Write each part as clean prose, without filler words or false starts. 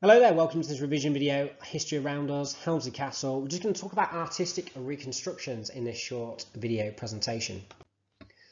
Hello there, welcome to this revision video, History Around Us, Helmsley Castle. We're just going to talk about artistic reconstructions in this short video presentation.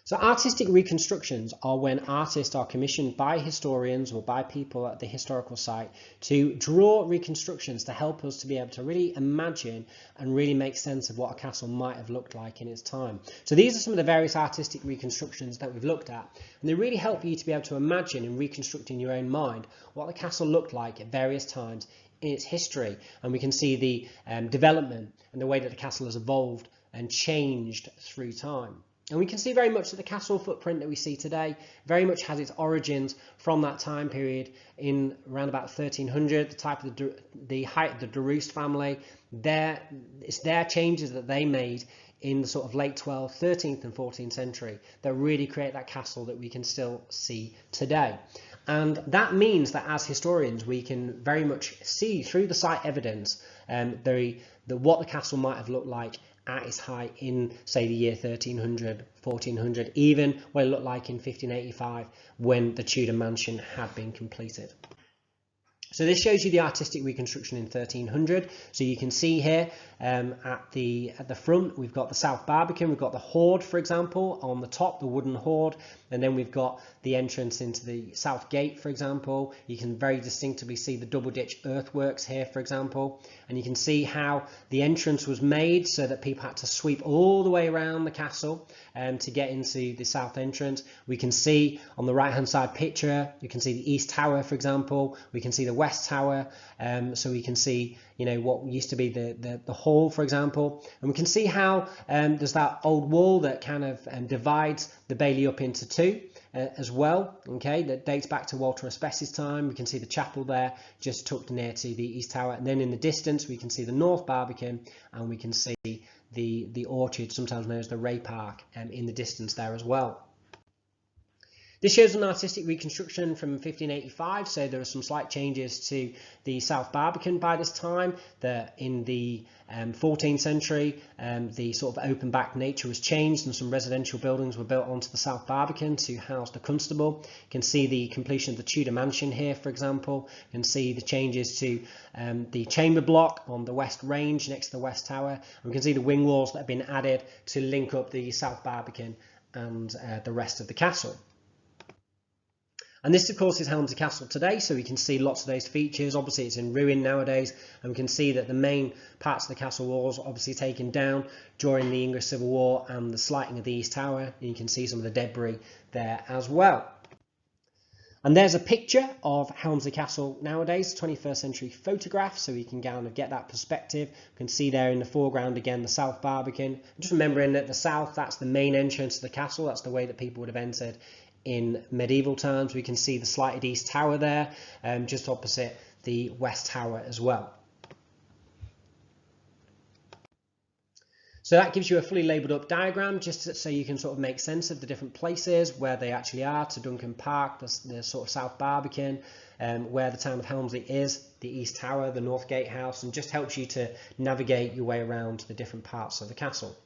So artistic reconstructions are when artists are commissioned by historians or by people at the historical site to draw reconstructions to help us to be able to really imagine and really make sense of what a castle might have looked like in its time. So these are some of the various artistic reconstructions that we've looked at, and they really help you to be able to imagine and reconstruct in your own mind what the castle looked like at various times in its history. And we can see the development and the way that the castle has evolved and changed through time. And we can see very much that the castle footprint that we see today very much has its origins from that time period in around about 1300, the type of the height of the De Roost family. It's their changes that they made in the sort of late 12th, 13th and 14th century that really create that castle that we can still see today. And that means that as historians we can very much see through the site evidence what the castle might have looked like at its height in, say, the year 1300, 1400, even what it looked like in 1585 when the Tudor mansion had been completed. So this shows you the artistic reconstruction in 1300. So you can see here at the front we've got the South Barbican, we've got the hoard, for example, on the top, the wooden hoard, and then we've got the entrance into the South Gate, for example. You can very distinctively see the double ditch earthworks here, for example, and you can see how the entrance was made so that people had to sweep all the way around the castle to get into the south entrance. We can see on the right hand side picture, you can see the East Tower, for example. We can see the West Tower, so we can see what used to be the hall, for example, and we can see how there's that old wall that kind of divides the bailey up into two as well, okay, that dates back to Walter Espes's time. We can see the chapel there just tucked near to the East Tower, and then in the distance we can see the North Barbican, and we can see the orchard, sometimes known as the Ray Park, in the distance there as well. This shows an artistic reconstruction from 1585, so there are some slight changes to the South Barbican by this time. In the 14th century, the sort of open back nature was changed and some residential buildings were built onto the South Barbican to house the constable. You can see the completion of the Tudor mansion here, for example. You can see the changes to the chamber block on the West Range next to the West Tower. And we can see the wing walls that have been added to link up the South Barbican and the rest of the castle. And this, of course, is Helmsley Castle today, so we can see lots of those features. Obviously, it's in ruin nowadays, and we can see that the main parts of the castle walls are obviously taken down during the English Civil War and the slighting of the East Tower. And you can see some of the debris there as well. And there's a picture of Helmsley Castle nowadays, 21st century photograph, so we can kind of get that perspective. You can see there in the foreground again the South Barbican. Just remembering that the south, that's the main entrance to the castle, that's the way that people would have entered in medieval times. We can see the slighted East Tower there, just opposite the West Tower as well. So that gives you a fully labelled up diagram, just so you can sort of make sense of the different places where they actually are, to Duncan Park, the sort of South Barbican, where the town of Helmsley is, the East Tower, the North Gatehouse, and just helps you to navigate your way around the different parts of the castle.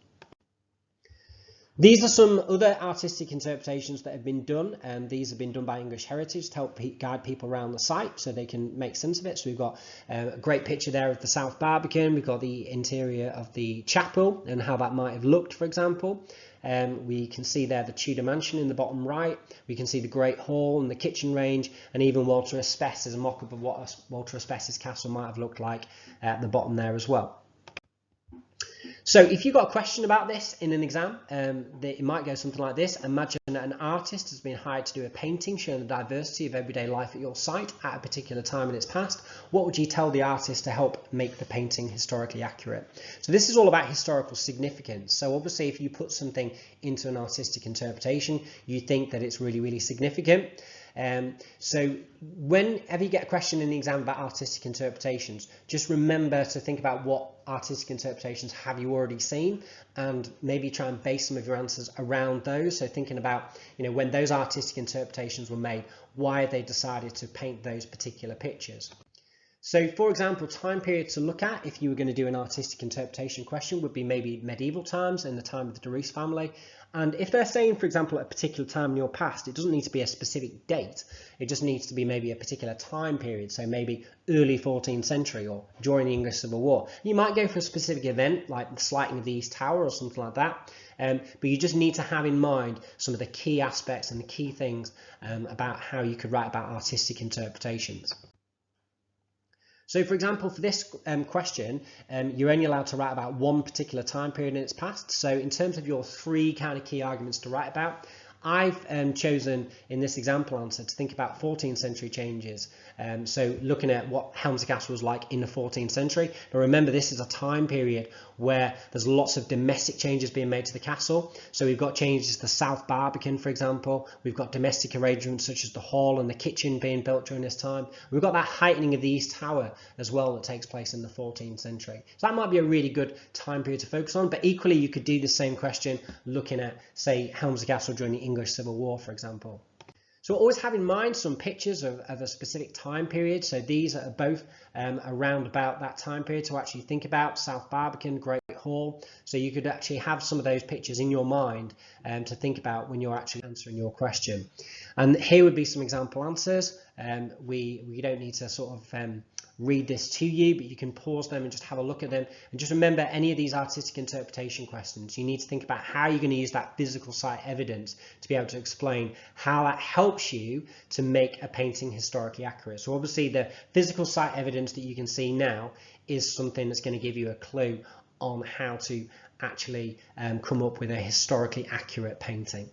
These are some other artistic interpretations that have been done, and these have been done by English Heritage to help guide people around the site so they can make sense of it. So we've got a great picture there of the South Barbican. We've got the interior of the chapel and how that might have looked, for example. We can see there the Tudor mansion in the bottom right. We can see the Great Hall and the kitchen range, and even Walter Espes is a mock-up of what Walter Espes's castle might have looked like at the bottom there as well. So if you've got a question about this in an exam, it might go something like this. Imagine that an artist has been hired to do a painting showing the diversity of everyday life at your site at a particular time in its past. What would you tell the artist to help make the painting historically accurate? So this is all about historical significance. So obviously if you put something into an artistic interpretation, you think that it's really, really significant. So whenever you get a question in the exam about artistic interpretations, just remember to think about what artistic interpretations have you already seen, and maybe try and base some of your answers around those. So thinking about, when those artistic interpretations were made, why they decided to paint those particular pictures. So for example, time period to look at if you were going to do an artistic interpretation question would be maybe medieval times, in the time of the Doris family. And if they're saying, for example, a particular time in your past, it doesn't need to be a specific date. It just needs to be maybe a particular time period. So maybe early 14th century or during the English Civil War. You might go for a specific event like the slighting of the East Tower or something like that. But you just need to have in mind some of the key aspects and the key things about how you could write about artistic interpretations. So for example, for this question, you're only allowed to write about one particular time period in its past. So in terms of your 3 kind of key arguments to write about, I've chosen in this example answer to think about 14th century changes. So looking at what Helmsley Castle was like in the 14th century. Now remember, this is a time period where there's lots of domestic changes being made to the castle. So we've got changes to the South Barbican, for example. We've got domestic arrangements such as the hall and the kitchen being built during this time. We've got that heightening of the East Tower as well that takes place in the 14th century. So that might be a really good time period to focus on, but equally you could do the same question looking at, say, Helmsley Castle during the English Civil War, for example. So always have in mind some pictures of a specific time period. So these are both around about that time period to actually think about. South Barbican, Great Hall. So you could actually have some of those pictures in your mind to think about when you're actually answering your question. And here would be some example answers. We don't need to sort of read this to you, but you can pause them and just have a look at them. And just remember, any of these artistic interpretation questions, you need to think about how you're going to use that physical site evidence to be able to explain how that helps you to make a painting historically accurate. So obviously the physical site evidence that you can see now is something that's going to give you a clue on how to actually come up with a historically accurate painting.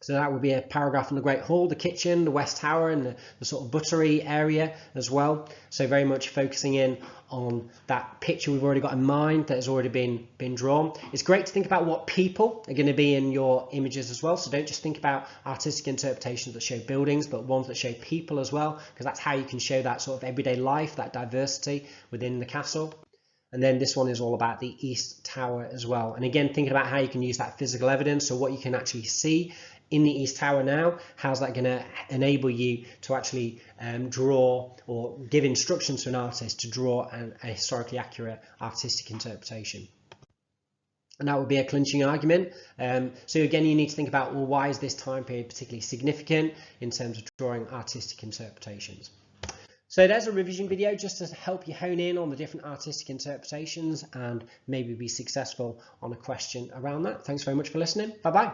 So that would be a paragraph on the Great Hall, the kitchen, the West Tower, and the sort of buttery area as well. So very much focusing in on that picture we've already got in mind that has already been drawn. It's great to think about what people are going to be in your images as well. So don't just think about artistic interpretations that show buildings, but ones that show people as well, because that's how you can show that sort of everyday life, that diversity within the castle. And then this one is all about the East Tower as well. And again, thinking about how you can use that physical evidence, so what you can actually see in the East Tower now, how's that going to enable you to actually draw or give instructions to an artist to draw a historically accurate artistic interpretation. And that would be a clinching argument. So again, you need to think about, well, why is this time period particularly significant in terms of drawing artistic interpretations? So there's a revision video just to help you hone in on the different artistic interpretations and maybe be successful on a question around that. Thanks very much for listening. Bye-bye.